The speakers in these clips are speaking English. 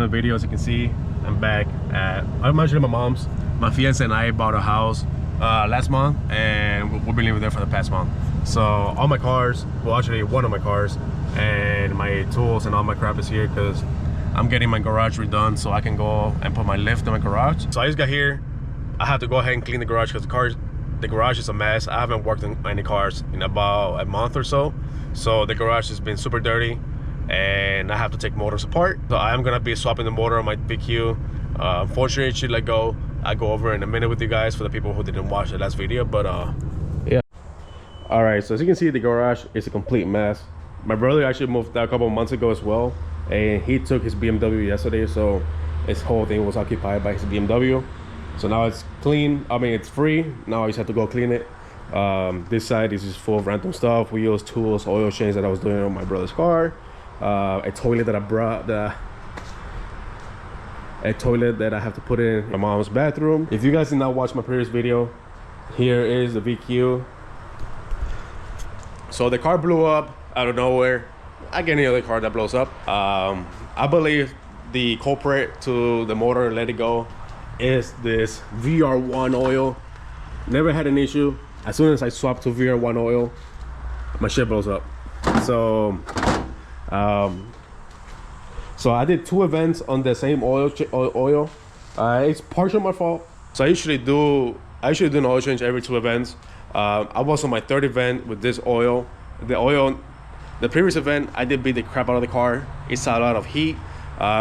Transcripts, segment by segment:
another video. As you can see, I'm back at, I'm actually at my mom's. My fiance and I bought a house last month, and we've been living there for the past month. So all my cars, well actually one of my cars, and my tools and all my crap is here because I'm getting my garage redone so I can go and put my lift in my garage. So I just got here. I have to go ahead and clean the garage because the garage is a mess. I haven't worked on any cars in about a month or so. So the garage has been super dirty and I have to take motors apart. So I'm gonna be swapping the motor on my VQ. Unfortunately, it should let go. I'll go over in a minute with you guys for the people who didn't watch the last video, but yeah. All right, so as you can see, the garage is a complete mess. My brother actually moved out a couple of months ago as well, and he took his BMW yesterday, so his whole thing was occupied by his BMW. So now it's clean. I mean, it's free. Now I just have to go clean it. This side is just full of random stuff, wheels, tools, oil change that I was doing on my brother's car, a toilet that I brought, a toilet that I have to put in my mom's bathroom. If you guys did not watch my previous video, here is the VQ. So the car blew up out of nowhere. Like any other car that blows up. I believe the culprit to the motor let it go is this VR1 oil. Never had an issue. As soon as I swap to VR1 oil, my shit blows up. So so I did 2 events on the same oil. It's partially my fault. So I usually do an oil change every 2 events. I was on my 3rd event with this oil. The previous event, I did beat the crap out of the car. It saw a lot of heat,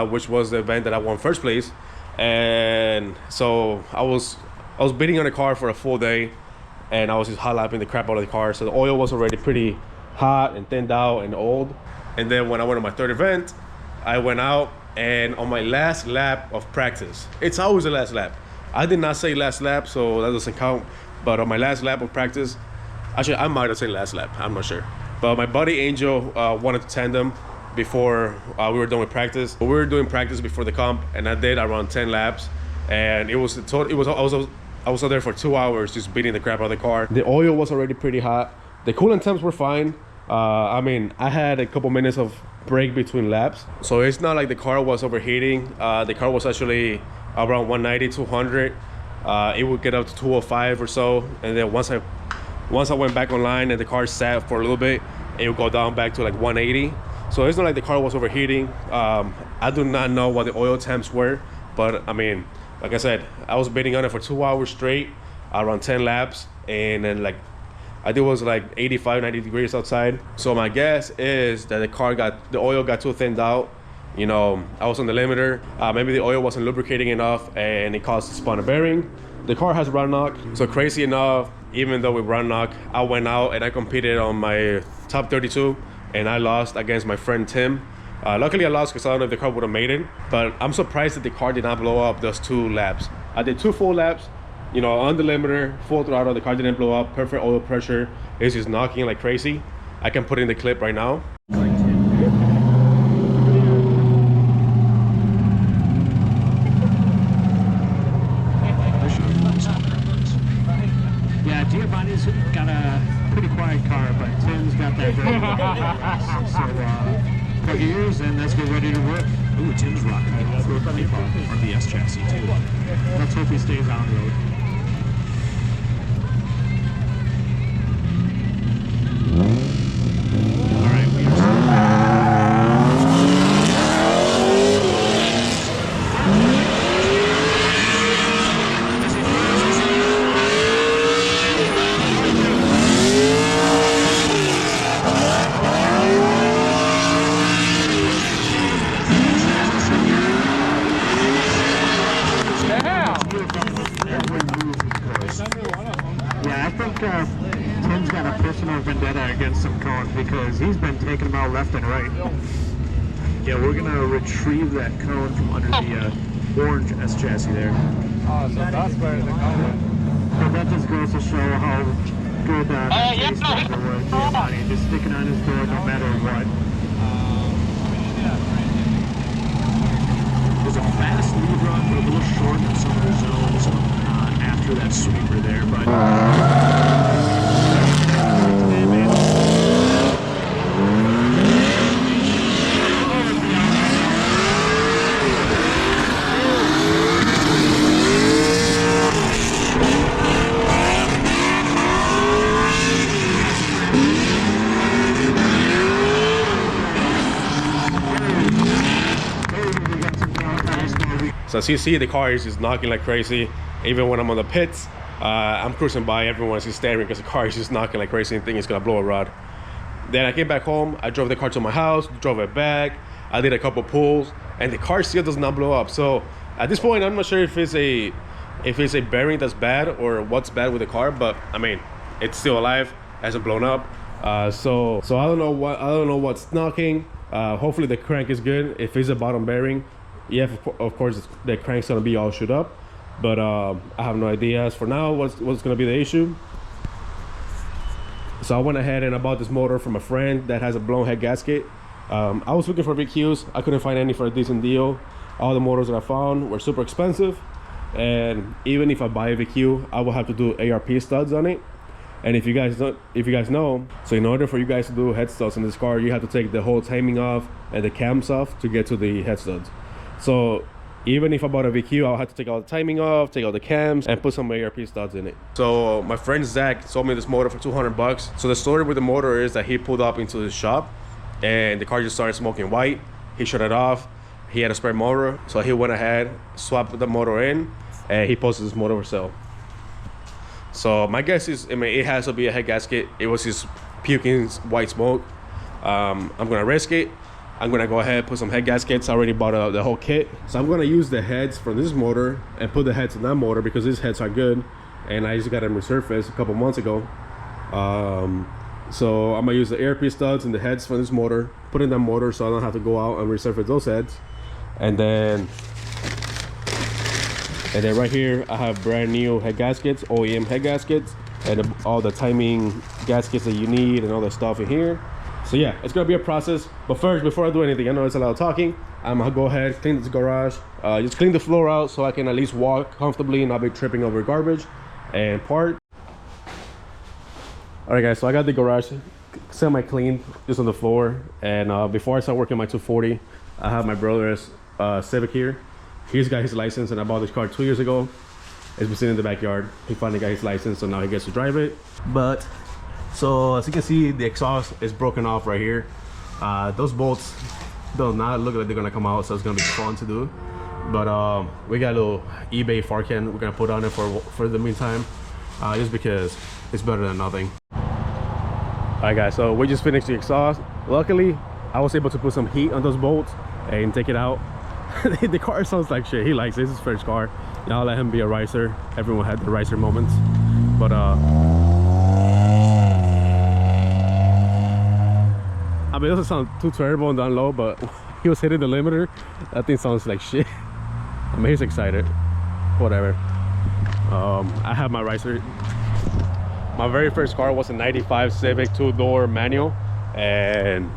which was the event that I won 1st place. And so I was beating on the car for a full day, and I was just hot lapping the crap out of the car. So the oil was already pretty hot and thinned out and old. And then when I went on my 3rd event, I went out, and on my last lap of practice, it's always the last lap. I did not say last lap, so that doesn't count. But on my last lap of practice, actually I might have said last lap, I'm not sure. But my buddy Angel wanted to tandem before we were done with practice. We were doing practice before the comp, and I did around 10 laps, and I was out there for 2 hours just beating the crap out of the car. The oil was already pretty hot. The coolant temps were fine. I mean, I had a couple minutes of break between laps, so it's not like the car was overheating. The car was actually around 190, 200. It would get up to 205 or so, and then once I went back online and the car sat for a little bit, it would go down back to like 180. So it's not like the car was overheating. I do not know what the oil temps were, but I mean, like I said, I was beating on it for 2 hours straight, around 10 laps, and then like I think it was like 85, 90 degrees outside. So my guess is that the oil got too thinned out. You know, I was on the limiter. Maybe the oil wasn't lubricating enough, and it caused to spun a bearing. The car has run knock, so crazy enough, even though with run knock, I went out and I competed on my top 32, and I lost against my friend Tim. Luckily I lost because I don't know if the car would have made it, but I'm surprised that the car did not blow up those 2 laps. I did 2 full laps, you know, on the limiter, full throttle, the car didn't blow up, perfect oil pressure. It's just knocking like crazy. I can put in the clip right now. Giovanni's got a pretty quiet car, but Tim's got that very so plug your ears and let's get ready to work. Ooh, Tim's rocking the off-road RBS chassis too. Let's hope he stays on road. All right, we are Tim's got a personal vendetta against some cones because he's been taking them out left and right. Yeah, we're gonna retrieve that cone from under the orange S chassis there. Oh, so that's where the cone went. But that just goes to show how good that chase driver was. Giovanni just sticking on his door no matter what. There's a fast lead run, but a little short in some of the zones after that sweeper there, but. So as you see, the car is just knocking like crazy. Even when I'm on the pits, I'm cruising by, everyone's just staring because the car is just knocking like crazy and think it's gonna blow a rod. Then I came back home, I drove the car to my house, drove it back, I did a couple pulls, and the car still does not blow up. So at this point, I'm not sure if it's a bearing that's bad or what's bad with the car, but I mean, it's still alive, hasn't blown up. So I don't know what's knocking. Hopefully the crank is good. If it's a bottom bearing, yeah, of course the crank's gonna be all shoot up, but I have no idea as for now what's gonna be the issue. So I went ahead and I bought this motor from a friend that has a blown head gasket. I was looking for VQs, I couldn't find any for a decent deal. All the motors that I found were super expensive, and even if I buy a VQ, I will have to do ARP studs on it. And if you guys know, so in order for you guys to do head studs in this car, you have to take the whole timing off and the cams off to get to the head studs. So even if I bought a VQ, I'll have to take all the timing off, take all the cams, and put some ARP studs in it. So my friend Zach sold me this motor for 200 bucks. So the story with the motor is that he pulled up into his shop and the car just started smoking white. He shut it off. He had a spare motor, so he went ahead, swapped the motor in, and he posted this motor for sale. So my guess is, I mean, it has to be a head gasket. It was his puking white smoke. I'm gonna risk it. I'm gonna go ahead, put some head gaskets. I already bought the whole kit. So I'm gonna use the heads from this motor and put the heads in that motor because these heads are good. And I just got them resurfaced a couple months ago. So I'm gonna use the ARP studs and the heads from this motor, put in that motor so I don't have to go out and resurface those heads. And then right here I have brand new head gaskets, OEM head gaskets, and all the timing gaskets that you need and all that stuff in here. So yeah, it's gonna be a process. But first, before I do anything, I know it's a lot of talking, I'm gonna go ahead, clean this garage, just clean the floor out so I can at least walk comfortably and not be tripping over garbage and part. All right guys, so I got the garage semi-cleaned, just on the floor. And before I start working my 240, I have my brother's Civic here. He's got his license and I bought this car 2 years ago. It's been sitting in the backyard. He finally got his license, so now he gets to drive it. But, so as you can see, the exhaust is broken off right here. Those bolts do not look like they're gonna come out, so it's gonna be fun to do. But we got a little eBay Farcan we're gonna put on it for the meantime, just because it's better than nothing. All right guys, so we just finished the exhaust. Luckily, I was able to put some heat on those bolts and take it out. The car sounds like shit. He likes it. It's his first car. Y'all let him be a ricer. Everyone had the ricer moments. But I mean, it doesn't sound too terrible and down low, but he was hitting the limiter. That thing sounds like shit. I mean, he's excited. Whatever. I have my ricer. My very first car was a 95 Civic 2-door manual, and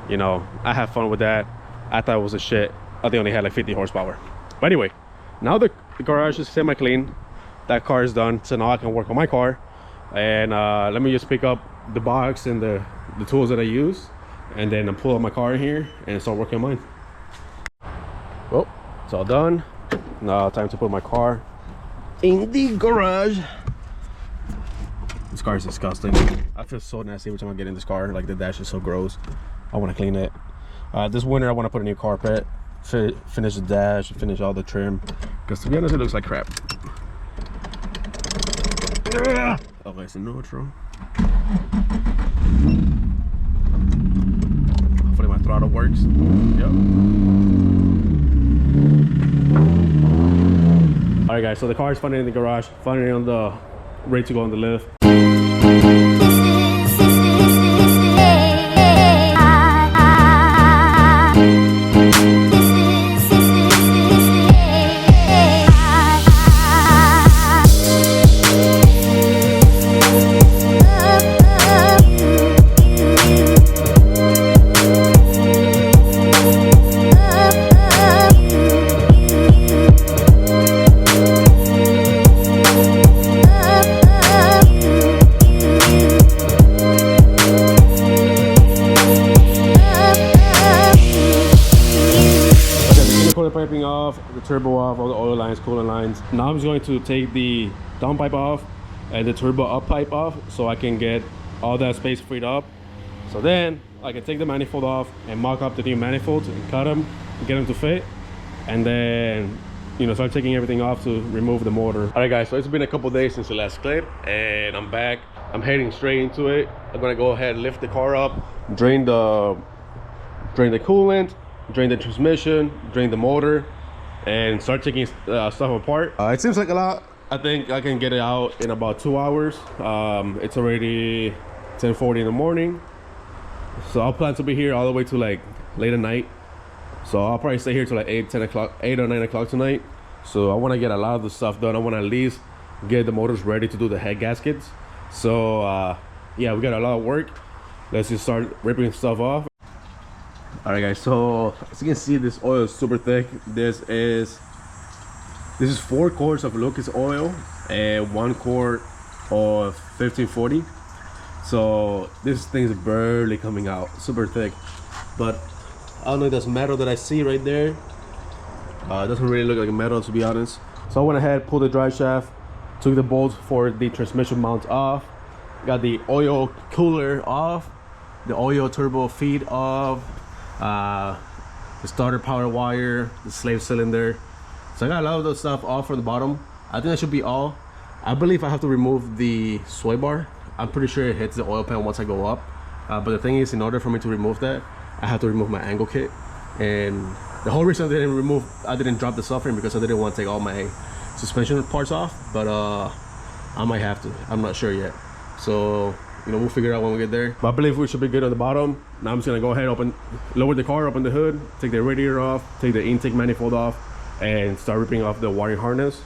you know, I had fun with that. I thought it was a shit. I think it only had like 50 horsepower. But anyway, now the garage is semi-clean. That car is done, so now I can work on my car. And let me just pick up the box and the tools that I use, and then I'll pull out my car in here and start working on mine. Well, it's all done. Now time to put my car in the garage. This car is disgusting. I feel so nasty every time I get in this car. Like, the dash is so gross. I want to clean it. This winter I want to put a new carpet, finish the dash, finish all the trim, because to be honest it looks like crap. Okay, so neutral. Hopefully my throttle works. Yep. All right guys, so the car is finally in the garage, finally on the ready to go on the lift. Piping off, the turbo off, all the oil lines, coolant lines. Now I'm just going to take the downpipe off and the turbo up pipe off so I can get all that space freed up. So then I can take the manifold off and mock up the new manifolds and cut them and get them to fit. And then you know, start taking everything off to remove the motor. All right guys, so it's been a couple days since the last clip and I'm back. I'm heading straight into it. I'm gonna go ahead and lift the car up, drain the coolant, drain the transmission, drain the motor, and start taking stuff apart. It seems like a lot. I think I can get it out in about 2 hours. It's already 10:40 in the morning, so I'll plan to be here all the way to like late at night. So I'll probably stay here till like 8 or 9 o'clock tonight. So I want to get a lot of the stuff done. I want to at least get the motors ready to do the head gaskets. So yeah, we got a lot of work. Let's just start ripping stuff off. All right guys, so as you can see, this oil is super thick. This is 4 quarts of Lucas oil and 1 quart of 1540. So this thing is barely coming out, super thick. But I don't know if that's metal that I see right there. It doesn't really look like metal, to be honest. So I went ahead, pulled the drive shaft, took the bolts for the transmission mount off, got the oil cooler off, the oil turbo feed off, the starter power wire, the slave cylinder. So I got a lot of those stuff off from the bottom. I think that should be all. I believe I have to remove the sway bar. I'm pretty sure it hits the oil pan once I go up. But the thing is, in order for me to remove that, I have to remove my angle kit. And the whole reason I didn't drop the suffering because I didn't want to take all my suspension parts off. But I might have to. I'm not sure yet. So, you know, we'll figure it out when we get there. But I believe we should be good on the bottom. Now I'm just gonna go ahead, lower the car, open the hood, take the radiator off, take the intake manifold off, and start ripping off the wiring harness.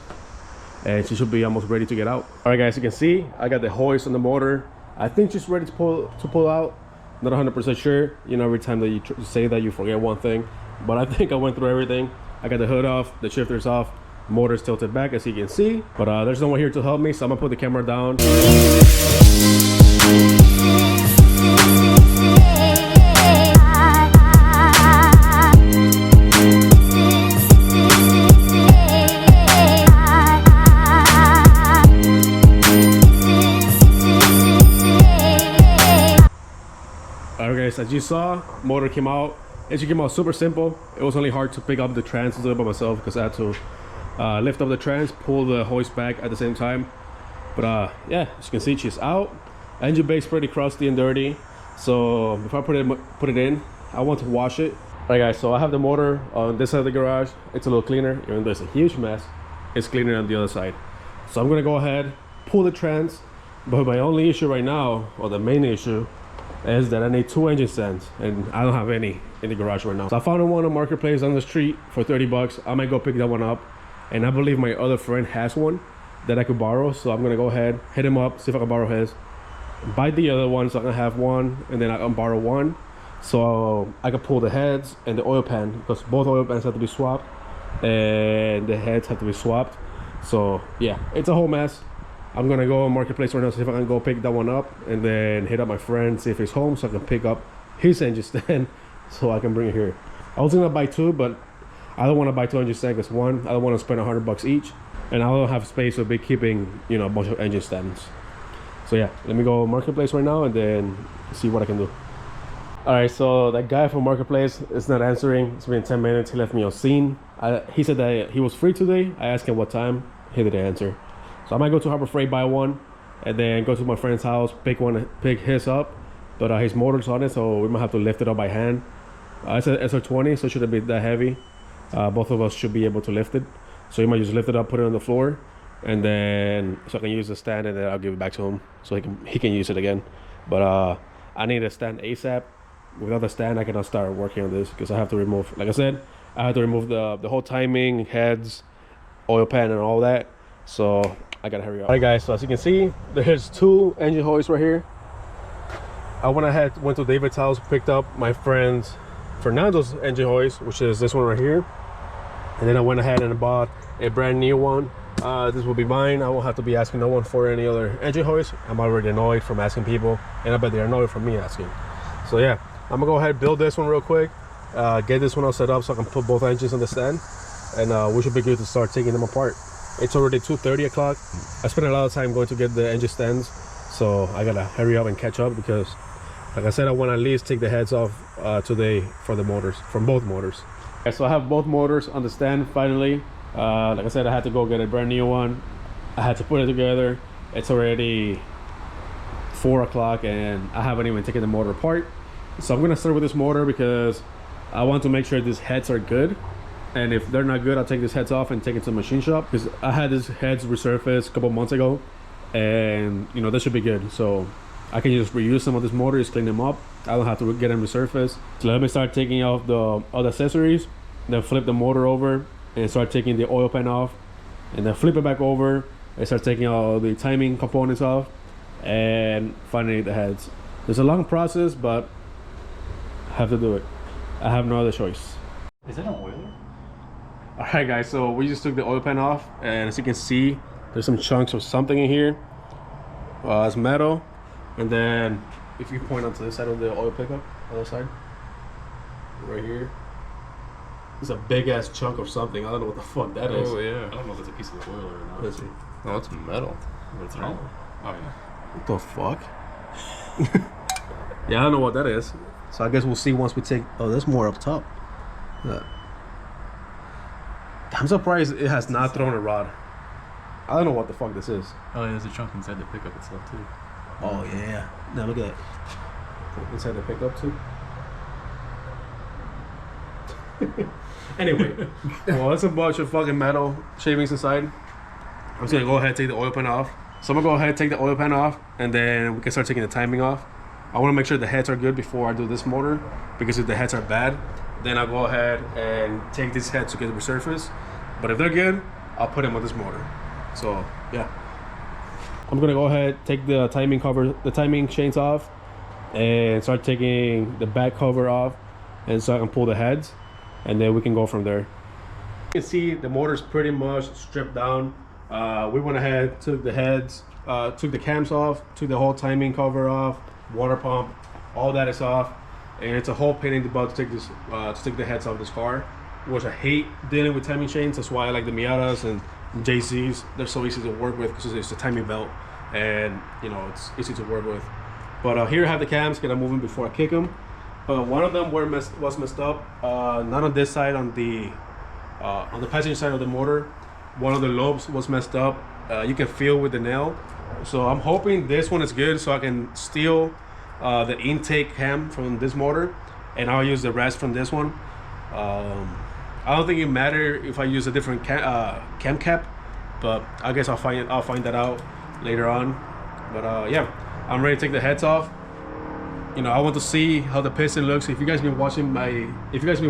And she should be almost ready to get out. All right guys, you can see I got the hoist on the motor. I think she's ready to pull out. Not 100% sure. You know, every time that you say that, you forget one thing. But I think I went through everything. I got the hood off, the shifters off, motor's tilted back as you can see. But there's no one here to help me, so I'm gonna put the camera down. Alright guys, as you saw, motor came out. It came out super simple. It was only hard to pick up the trans and do it by myself because I had to lift up the trans, pull the hoist back at the same time. But yeah, as you can see, she's out. Engine bay's pretty crusty and dirty. So before I put it in, I want to wash it. Alright guys, so I have the motor on this side of the garage. It's a little cleaner, even though it's a huge mess. It's cleaner on the other side. So I'm gonna go ahead, pull the trans. But my only issue right now, or the main issue, is that I need 2 engine stands, and I don't have any in the garage right now. So I found one on Marketplace on the street for 30 bucks. I might go pick that one up, and I believe my other friend has one that I could borrow. So I'm gonna go ahead, hit him up, see if I can borrow his, buy the other one so I can have one, and then I can borrow one so I can pull the heads and the oil pan, because both oil pans have to be swapped and the heads have to be swapped. So yeah, it's a whole mess. I'm gonna go on Marketplace right now, see if I can go pick that one up, and then hit up my friend, see if he's home, so I can pick up his engine stand so I can bring it here. I was gonna buy 2, but I don't want to buy 2 engine stands because, one, I don't want to spend $100 each, and I don't have space to be keeping, you know, a bunch of engine stands. So yeah, let me go on Marketplace right now and then see what I can do. All right, so that guy from Marketplace is not answering. It's been 10 minutes. He left me on scene. He said that he was free today. I asked him what time. He didn't answer. So I might go to Harbor Freight, buy one, and then go to my friend's house, pick his up. But his motor's on it, so we might have to lift it up by hand. It's an SR20, so it shouldn't be that heavy. Both of us should be able to lift it. So you might just lift it up, put it on the floor, and then so I can use the stand, and then I'll give it back to him so he can use it again. But I need a stand ASAP. Without the stand, I cannot start working on this because I have to remove, like I said, I have to remove the whole timing, heads, oil pan, and all that. So I gotta hurry up. All right guys, so as you can see, there's 2 engine hoists right here. I went to David's house, picked up my friend Fernando's engine hoist, which is this one right here, and then I went ahead and bought a brand new one. This will be mine. I won't have to be asking no one for any other engine hoist. I'm already annoyed from asking people, and I bet they're annoyed from me asking. So yeah, I'm gonna go ahead and build this one real quick, get this one all set up so I can put both engines on the stand, and we should be good to start taking them apart. It's already 2:30 o'clock. I spent a lot of time going to get the engine stands, so I gotta hurry up and catch up because, like I said, I want to at least take the heads off today for the motors, from both motors. Okay, so I have both motors on the stand finally. Like I said, I had to go get a brand new one. I had to put it together. It's already 4 o'clock and I haven't even taken the motor apart. So I'm gonna start with this motor because I want to make sure these heads are good. And if they're not good, I'll take these heads off and take it to the machine shop, because I had these heads resurfaced a couple months ago, and you know, they should be good. So I can just reuse some of these motors, clean them up. I don't have to get them resurfaced. So let me start taking off the other accessories, then flip the motor over and start taking the oil pan off, and then flip it back over and start taking all the timing components off, and finally the heads. It's a long process, but I have to do it. I have no other choice. Is that an oiler? All right, guys, so we just took the oil pan off, and as you can see, there's some chunks of something in here. It's metal. And then if you point onto this side of the oil pickup, other side, right here, there's a big ass chunk of something. I don't know what the fuck that is. Oh yeah. I don't know if it's a piece of oil or not. Let's see. No, it's metal. What's Right. wrong? Oh yeah. What the fuck? Yeah, I don't know what that is. So I guess we'll see once we take. Oh, there's more up top. Yeah. I'm surprised it has not thrown a rod. I don't know what the fuck this is. Oh, yeah, there's a chunk inside the pickup itself too. Oh yeah. Now look at that. Inside the pickup too. Anyway, well, it's a bunch of fucking metal shavings inside. I'm just gonna go ahead and take the oil pan off. So I'm gonna go ahead and take the oil pan off, and then we can start taking the timing off. I want to make sure the heads are good before I do this motor, because if the heads are bad, then I'll go ahead and take these heads to get resurfaced. But if they're good, I'll put them on this motor. So yeah, I'm gonna go ahead, take the timing cover, the timing chains off, and start taking the back cover off, and so I can pull the heads, and then we can go from there. You can see the motor's pretty much stripped down. We went ahead, took the heads, took the cams off, took the whole timing cover off, water pump, all that is off, and it's a whole pain in the butt to take this, to take the heads off this car, which I hate dealing with timing chains. That's why I like the Miatas and JCs. They're so easy to work with because it's a timing belt, and you know, it's easy to work with. But here I have the cams. Gonna move them before I kick them. One of them was messed up. Not on this side, on the passenger side of the motor. One of the lobes was messed up. You can feel with the nail. So I'm hoping this one is good, so I can steal the intake cam from this motor, and I'll use the rest from this one. I don't think it matters if I use a different cam cap, but I guess I'll find that out later on. But yeah, I'm ready to take the heads off. You know, I want to see how the piston looks. If you guys been watching my, if you guys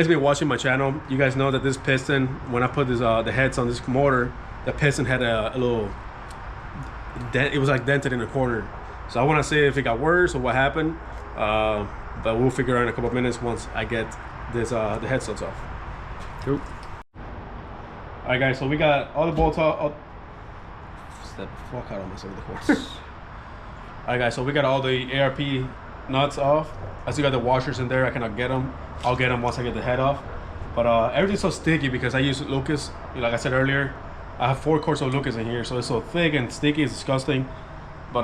been watching my channel, you guys know that this piston, when I put this the heads on this motor, the piston had a little dent. It was like dented in the corner. So I want to see if it got worse or what happened. But we'll figure out in a couple of minutes once I get this the head studs off. Cool. All right, guys. So we got all the bolts off. Step the fuck out of myself with the horse. All right, guys. So we got all the ARP nuts off. I still got the washers in there. I cannot get them. I'll get them once I get the head off. But everything's so sticky because I use Lucas. Like I said earlier, I have 4 quarts of Lucas in here, so it's so thick and sticky. It's disgusting. But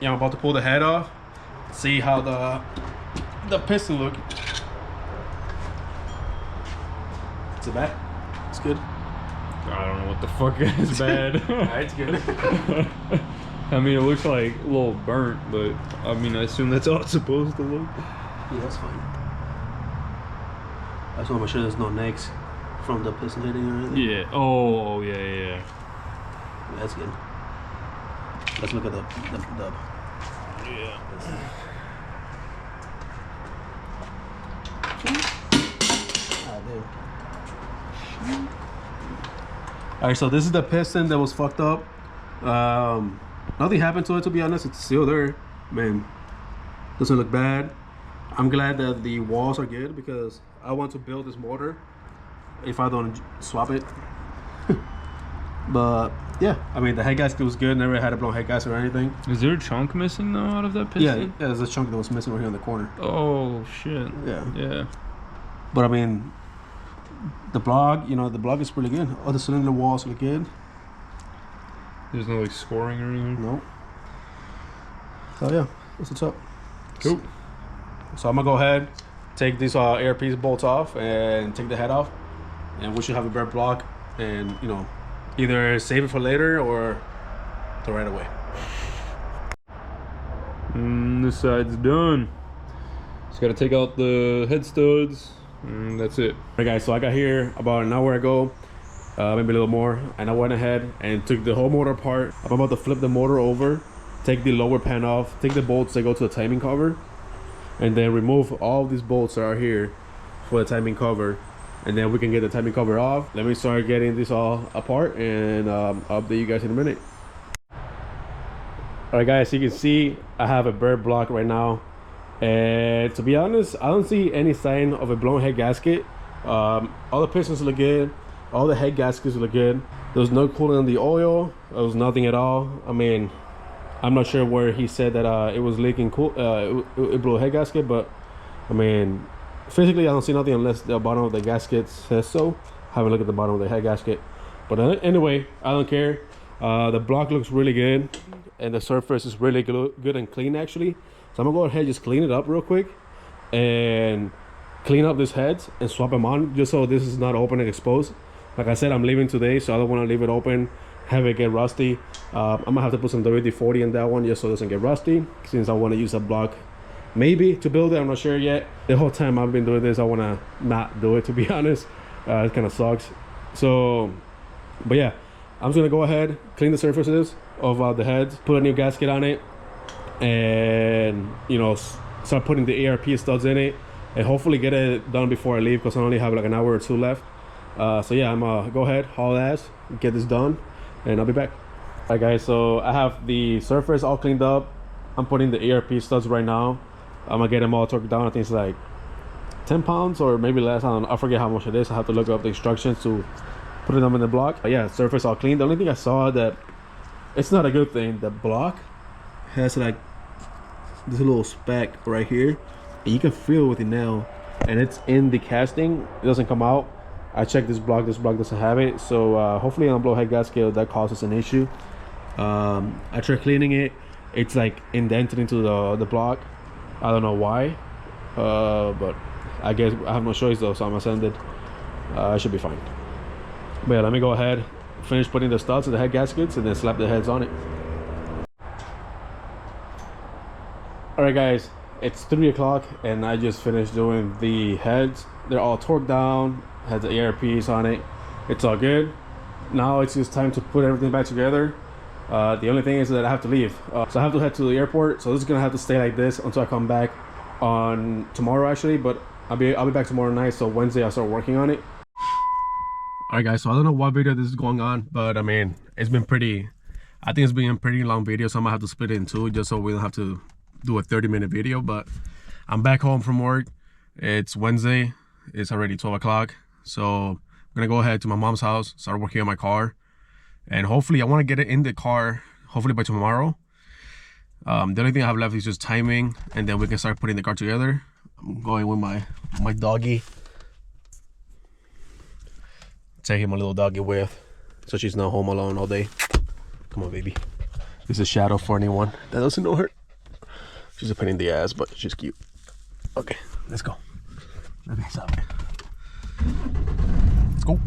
yeah, I'm about to pull the head off. See how the piston look. Is it bad? It's good. I don't know what the fuck is bad. It's good. I mean, it looks like a little burnt, but I mean, I assume that's all it's supposed to look. Yeah, that's fine. I just want to make sure there's no necks from the piston hitting or anything. Yeah. Oh, yeah, yeah. Yeah, that's good. Let's look at the Yeah. Alright, so this is the piston that was fucked up. Nothing happened to it, to be honest. It's still there. Man, doesn't look bad. I'm glad that the walls are good because I want to build this motor if I don't swap it. But yeah, I mean, the head gasket was good. Never had a blown head gasket or anything. Is there a chunk missing though out of that Yeah, piston? yeah, there's a chunk that was missing right here in the corner. Oh shit. Yeah. Yeah. But I mean, the block, you know, the block is pretty good. All the cylinder walls look good. There's no like scoring or anything. No. So yeah, that's what's up. Cool. So I'm gonna go ahead, take these ARP bolts off and take the head off, and we should have a bare block, and you know, either save it for later or throw it away. This side's done. Just gotta take out the head studs, and that's it. Alright guys, so I got here about an hour ago, maybe a little more, and I went ahead and took the whole motor apart. I'm about to flip the motor over, take the lower pan off, take the bolts that go to the timing cover, and then remove all these bolts that are here for the timing cover, and then we can get the timing cover off. Let me start getting this all apart, and I'll update you guys in a minute. All right guys, so you can see I have a bare block right now, and to be honest, I don't see any sign of a blown head gasket. All the pistons look good, all the head gaskets look good. There's no coolant on the oil, there was nothing at all. I mean, I'm not sure where he said that it was leaking it blew a head gasket, but I mean, physically I don't see nothing unless the bottom of the gasket says so. Have a look at the bottom of the head gasket, but anyway, I don't care. The block looks really good, and the surface is really good and clean actually. So I'm gonna go ahead and just clean it up real quick and clean up these heads and swap them on, just so this is not open and exposed. Like I said, I'm leaving today, so I don't want to leave it open, have it get rusty. I'm gonna have to put some WD-40 in that one just so it doesn't get rusty, since I want to use a block maybe to build it. I'm not sure yet. The whole time I've been doing this, I want to not do it, to be honest. It kind of sucks. So, but yeah, I'm just gonna go ahead, clean the surfaces of the heads, put a new gasket on it, and you know, start putting the ARP studs in it, and hopefully get it done before I leave, because I only have like an hour or two left. So yeah, I'm gonna go ahead, haul ass, get this done, and I'll be back. All right guys, so I have the surface all cleaned up. I'm putting the ARP studs right now. I'm gonna get them all torqued down. I think it's like 10 pounds or maybe less. I forget how much it is. I have to look up the instructions to put them in the block. But yeah, surface all clean. The only thing I saw that it's not a good thing, the block has like this little speck right here, and you can feel it with the nail, and it's in the casting. It doesn't come out. I checked this block doesn't have it, so hopefully on blow head gasket that causes an issue. I tried cleaning it. It's like indented into the block. I don't know why, but I guess I have no choice though, so I'm gonna send it. I should be fine. But yeah, let me go ahead, finish putting the studs in the head gaskets, and then slap the heads on it. All right guys, it's 3 o'clock, and I just finished doing the heads. They're all torqued down, has the ARPs on it. It's all good. Now it's just time to put everything back together. The only thing is that I have to leave, so I have to head to the airport. So this is gonna have to stay like this until I come back on tomorrow actually, but I'll be back tomorrow night, so Wednesday I'll start working on it. All right guys, so I don't know what video this is going on, but I mean, it's been pretty, I think it's been a pretty long video, so I'm gonna have to split it in two just so we don't have to do a 30-minute video. But I'm back home from work. It's Wednesday, it's already 12 o'clock, so I'm gonna go ahead to my mom's house, start working on my car, and hopefully I want to get it in the car hopefully by tomorrow. The only thing I have left is just timing, and then we can start putting the car together. I'm going with my doggy, taking my little doggy with, so she's not home alone all day. Come on baby, this is Shadow for anyone that doesn't know her. She's a pain in the ass, but she's cute. Okay, let's go. Let's go.